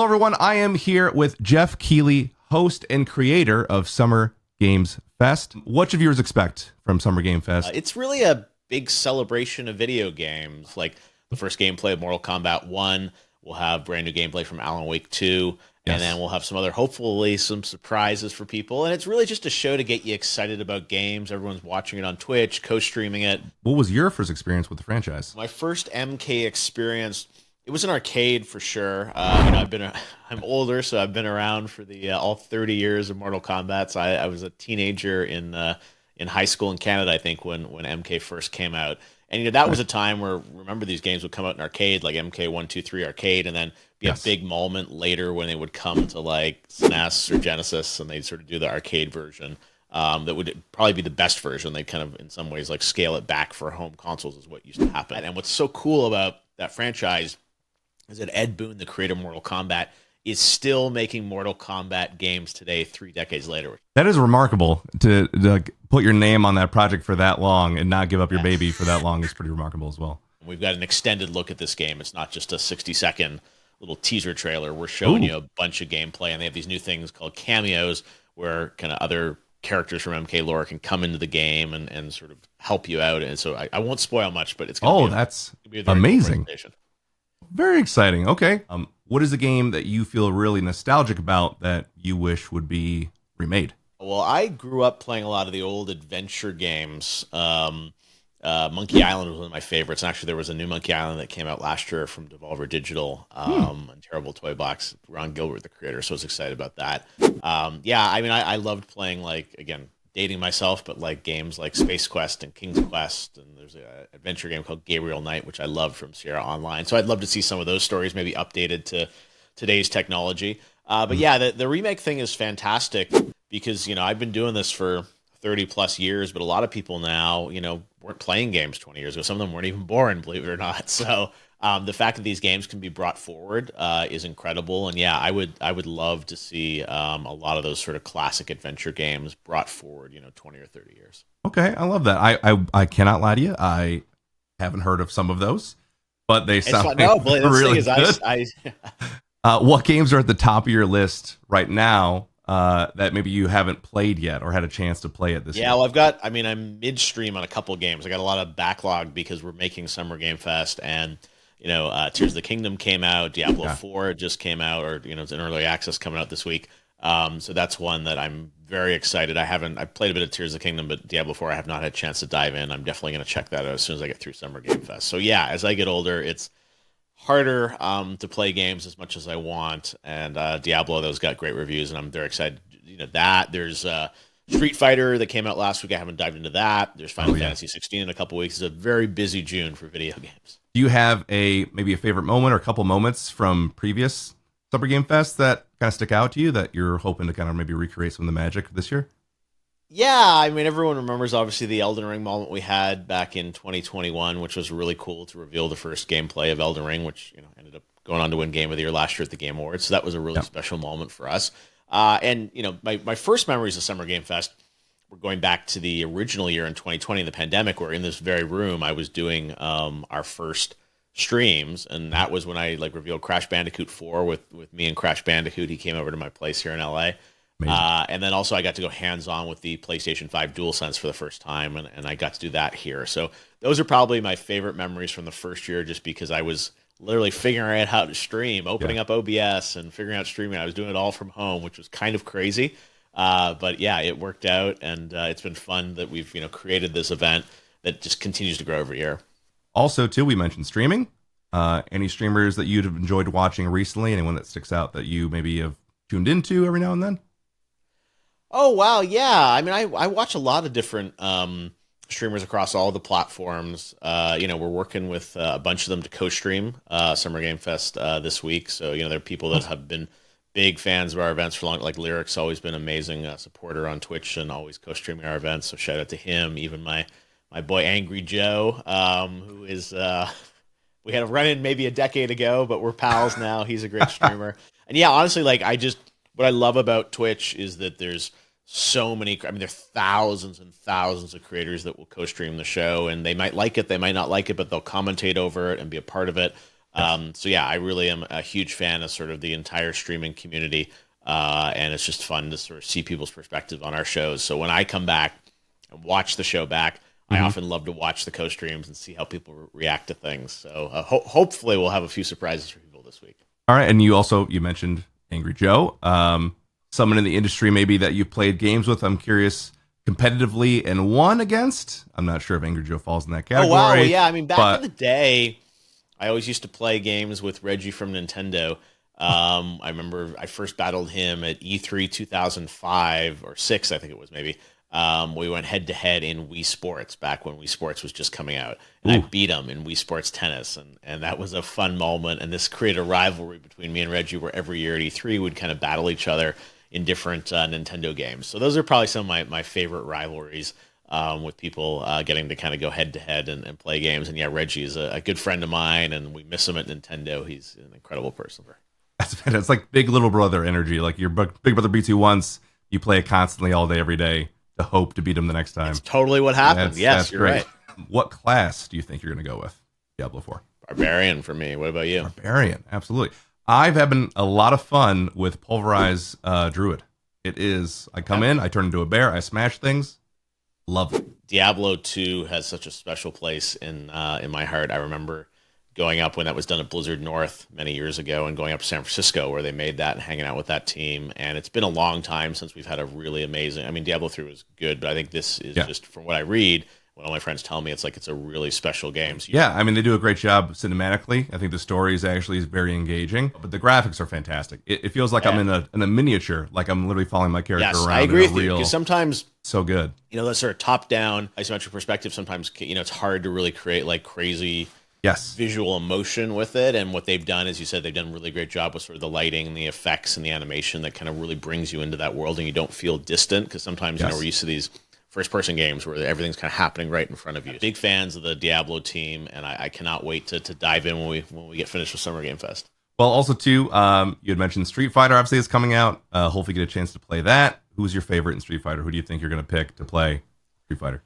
Hello, everyone. I am here with Geoff Keighley, host and creator of Summer Games Fest. What should viewers expect from Summer Game Fest? It's really a big celebration of video games. Like the first gameplay of Mortal Kombat 1. We'll have brand new gameplay from Alan Wake 2. Yes. And then we'll have some other, hopefully, some surprises for people. And it's really just a show to get you excited about games. Everyone's watching it on Twitch, co-streaming it. What was your first experience with the franchise? My first MK experience, it was an arcade for sure. I'm older, so I've been around for the all 30 years of Mortal Kombat. So I was a teenager in high school in Canada, I think, when MK first came out. And that was a time where, remember, these games would come out in arcade, like MK 1, 2, 3 arcade, and then be a big moment later when they would come to like SNES or Genesis, and they'd sort of do the arcade version. That would probably be the best version. They kind of, in some ways, like scale it back for home consoles is what used to happen. And what's so cool about that franchise is that Ed Boon, the creator of Mortal Kombat, is still making Mortal Kombat games today, 3 decades later. That is remarkable to put your name on that project for that long and not give up your baby for that long is pretty remarkable as well. We've got an extended look at this game. It's not just a 60-second little teaser trailer. We're showing you a bunch of gameplay, and they have these new things called cameos where kind of other characters from MK lore can come into the game and sort of help you out. And so I won't spoil much, but it's going to be that's amazing. Cool, very exciting. Okay. What is a game that you feel really nostalgic about that you wish would be remade? Well, I grew up playing a lot of the old adventure games. Monkey Island was one of my favorites. And actually, there was a new Monkey Island that came out last year from Devolver Digital, a terrible toy box. Ron Gilbert, the creator, so I was excited about that. I loved playing, like, again, dating myself, but like games like Space Quest and King's Quest, and there's an adventure game called Gabriel Knight, which I loved from Sierra Online. So I'd love to see some of those stories maybe updated to today's technology. But yeah, the remake thing is fantastic because, I've been doing this for 30 plus years, but a lot of people now, weren't playing games 20 years ago. Some of them weren't even born, believe it or not. So the fact that these games can be brought forward is incredible. And yeah, I would love to see a lot of those sort of classic adventure games brought forward, 20 or 30 years. Okay, I love that. I cannot lie to you. I haven't heard of some of those, but they sound really good. What games are at the top of your list right now that maybe you haven't played yet or had a chance to play it this year? Yeah, well, I'm midstream on a couple of games. I got a lot of backlog because we're making Summer Game Fest, and Tears of the Kingdom came out, Diablo 4 just came out, or it's an early access coming out this week. So that's one that I'm very excited. I played a bit of Tears of the Kingdom, but Diablo 4 I have not had a chance to dive in. I'm definitely going to check that out as soon as I get through Summer Game Fest. So yeah, as I get older, it's harder to play games as much as I want, and Diablo, those got great reviews, and I'm very excited. That there's Street Fighter that came out last week. I haven't dived into that. There's Final Fantasy 16 in a couple weeks. It's a very busy June for video games. Do you have maybe a favorite moment or a couple moments from previous Summer Game Fest that kind of stick out to you that you're hoping to kind of maybe recreate some of the magic this year? Yeah, everyone remembers obviously the Elden Ring moment we had back in 2021, which was really cool to reveal the first gameplay of Elden Ring, which ended up going on to win Game of the Year last year at the Game Awards. So that was a really special moment for us. And my first memories of Summer Game Fest were going back to the original year in 2020, the pandemic, where in this very room I was doing our first streams, and that was when I revealed Crash Bandicoot 4 with me and Crash Bandicoot. He came over to my place here in LA. And then also I got to go hands-on with the PlayStation 5 DualSense for the first time, and I got to do that here. So those are probably my favorite memories from the first year, just because I was literally figuring out how to stream, opening up OBS and figuring out streaming. I was doing it all from home, which was kind of crazy. But yeah, it worked out, and it's been fun that we've created this event that just continues to grow every year. Also, too, we mentioned streaming. Any streamers that you'd have enjoyed watching recently? Anyone that sticks out that you maybe have tuned into every now and then? Oh, wow. Yeah. I watch a lot of different streamers across all the platforms. We're working with a bunch of them to co-stream Summer Game Fest this week. So, there are people that have been big fans of our events for long. Like Lyric's always been an amazing supporter on Twitch and always co-streaming our events. So shout out to him. Even my boy Angry Joe, who is we had a run-in maybe a decade ago, but we're pals now. He's a great streamer. And yeah, honestly, what I love about Twitch is that there's so many, there are thousands and thousands of creators that will co-stream the show, and they might like it, they might not like it, but they'll commentate over it and be a part of it. So yeah, I really am a huge fan of sort of the entire streaming community, and it's just fun to sort of see people's perspective on our shows. So when I come back and watch the show back, I often love to watch the co-streams and see how people react to things. So hopefully we'll have a few surprises for people this week. All right, and you mentioned Angry Joe, someone in the industry maybe that you've played games with. I'm curious, competitively and won against. I'm not sure if Angry Joe falls in that category. Oh wow, yeah. I mean, back in the day, I always used to play games with Reggie from Nintendo. I remember I first battled him at E3 2005 or 6, I think it was maybe. We went head to head in Wii Sports back when Wii Sports was just coming out, and I beat him in Wii Sports Tennis, and that was a fun moment. And this created a rivalry between me and Reggie, where every year at E3 would kind of battle each other in different Nintendo games. So those are probably some of my favorite rivalries, with people getting to kind of go head to head and play games. And yeah, Reggie is a good friend of mine, and we miss him at Nintendo. He's an incredible person. That's fantastic. It's like big little brother energy. Like your big brother beats you once, you play it constantly all day, every day, to hope to beat him the next time. That's totally what happened. Yes, you're great. right. What class do you think you're going to go with Diablo 4? Barbarian for me. What about you? Barbarian, absolutely. I've having a lot of fun with Pulverize Druid. It is, I come in, I turn into a bear, I smash things. Love it. Diablo 2 has such a special place in my heart. I remember going up when that was done at Blizzard North many years ago, and going up to San Francisco where they made that and hanging out with that team. And it's been a long time since we've had a really amazing, I mean, Diablo 3 was good, but I think this is just, from what I read, what all my friends tell me, it's like it's a really special game. So I mean, they do a great job cinematically. I think the story is actually very engaging, but the graphics are fantastic. It feels like I'm in a miniature, like I'm literally following my character around. I agree with you, because sometimes, so good. That sort of top-down isometric perspective, sometimes, it's hard to really create like crazy visual emotion with it. And what they've done, as you said, they've done a really great job with sort of the lighting and the effects and the animation that kind of really brings you into that world, and you don't feel distant, because sometimes we're used to these first-person games where everything's kind of happening right in front of you. Big fans of the Diablo team, and I cannot wait to dive in when we get finished with Summer Game Fest. Well, also too, you had mentioned Street Fighter obviously is coming out. Hopefully get a chance to play that. Who's your favorite in Street Fighter? Who do you think you're going to pick to play Street Fighter?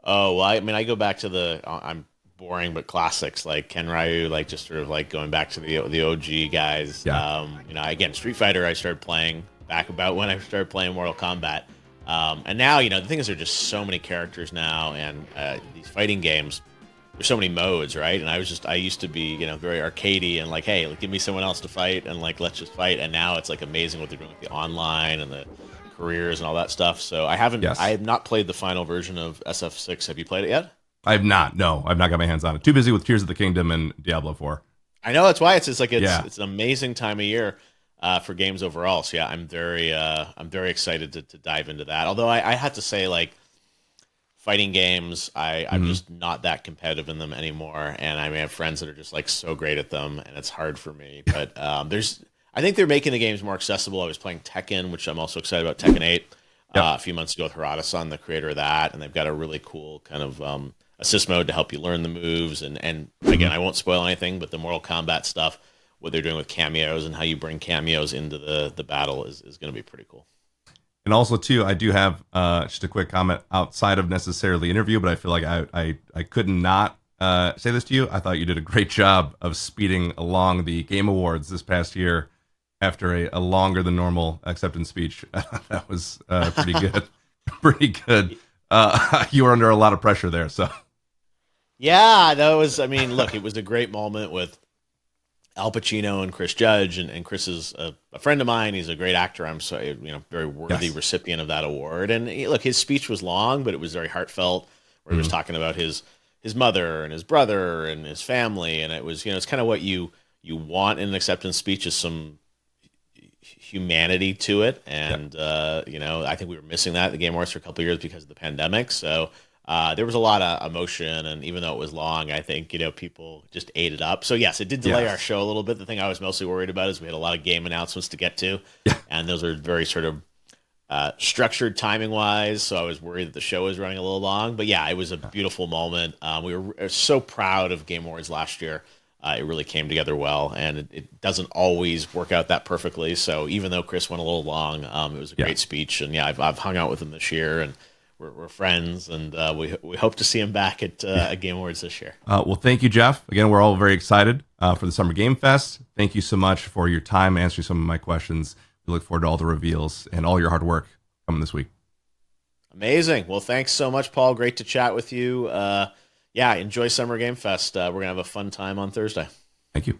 Oh, well, I mean, I go back to I'm boring, but classics like Ken Ryu, like just sort of like going back to the OG guys. Yeah. Again, Street Fighter, I started playing back about when I started playing Mortal Kombat. And now, the thing is, there are just so many characters now, and these fighting games, there's so many modes, right? And I used to be, very arcadey and like, hey, like, give me someone else to fight, and like, let's just fight. And now it's like amazing what they're doing with the online and the careers and all that stuff. So I have not played the final version of SF6. Have you played it yet? I have not. No, I've not got my hands on it. Too busy with Tears of the Kingdom and Diablo 4. I know, that's why it's an amazing time of year for games overall. So yeah, I'm very excited to dive into that. Although I have to say, like, fighting games, I'm just not that competitive in them anymore. And I have friends that are just like so great at them, and it's hard for me. But I think they're making the games more accessible. I was playing Tekken, which I'm also excited about, Tekken 8, a few months ago with Harada-san, the creator of that, and they've got a really cool kind of assist mode to help you learn the moves. And again, I won't spoil anything, but the Mortal Kombat stuff, what they're doing with cameos and how you bring cameos into the battle is going to be pretty cool. And also, too, I do have just a quick comment outside of necessarily interview, but I feel like I could not say this to you. I thought you did a great job of speeding along the Game Awards this past year after a longer than normal acceptance speech. That was pretty good. Pretty good. You were under a lot of pressure there, so. Yeah, that was, look, it was a great moment with Al Pacino and Chris Judge, and Chris is a friend of mine. He's a great actor. I'm so very worthy recipient of that award. And look, his speech was long, but it was very heartfelt, where he was talking about his mother and his brother and his family, and it was it's kind of what you want in an acceptance speech, is some humanity to it. And I think we were missing that at the Game Awards for a couple of years because of the pandemic. So there was a lot of emotion, and even though it was long, I think people just ate it up. So yes, it did delay our show a little bit. The thing I was mostly worried about is we had a lot of game announcements to get to, and those are very sort of structured timing wise. So I was worried that the show was running a little long. But yeah, it was a beautiful moment. We were so proud of Game Awards last year. It really came together well, and it doesn't always work out that perfectly. So even though Chris went a little long, it was a great speech, and I've hung out with him this year, and we're friends, and we hope to see him back at Game Awards this year. Well, thank you, Geoff. Again, we're all very excited for the Summer Game Fest. Thank you so much for your time answering some of my questions. We look forward to all the reveals and all your hard work coming this week. Amazing. Well, thanks so much, Paul. Great to chat with you. Enjoy Summer Game Fest. We're going to have a fun time on Thursday. Thank you.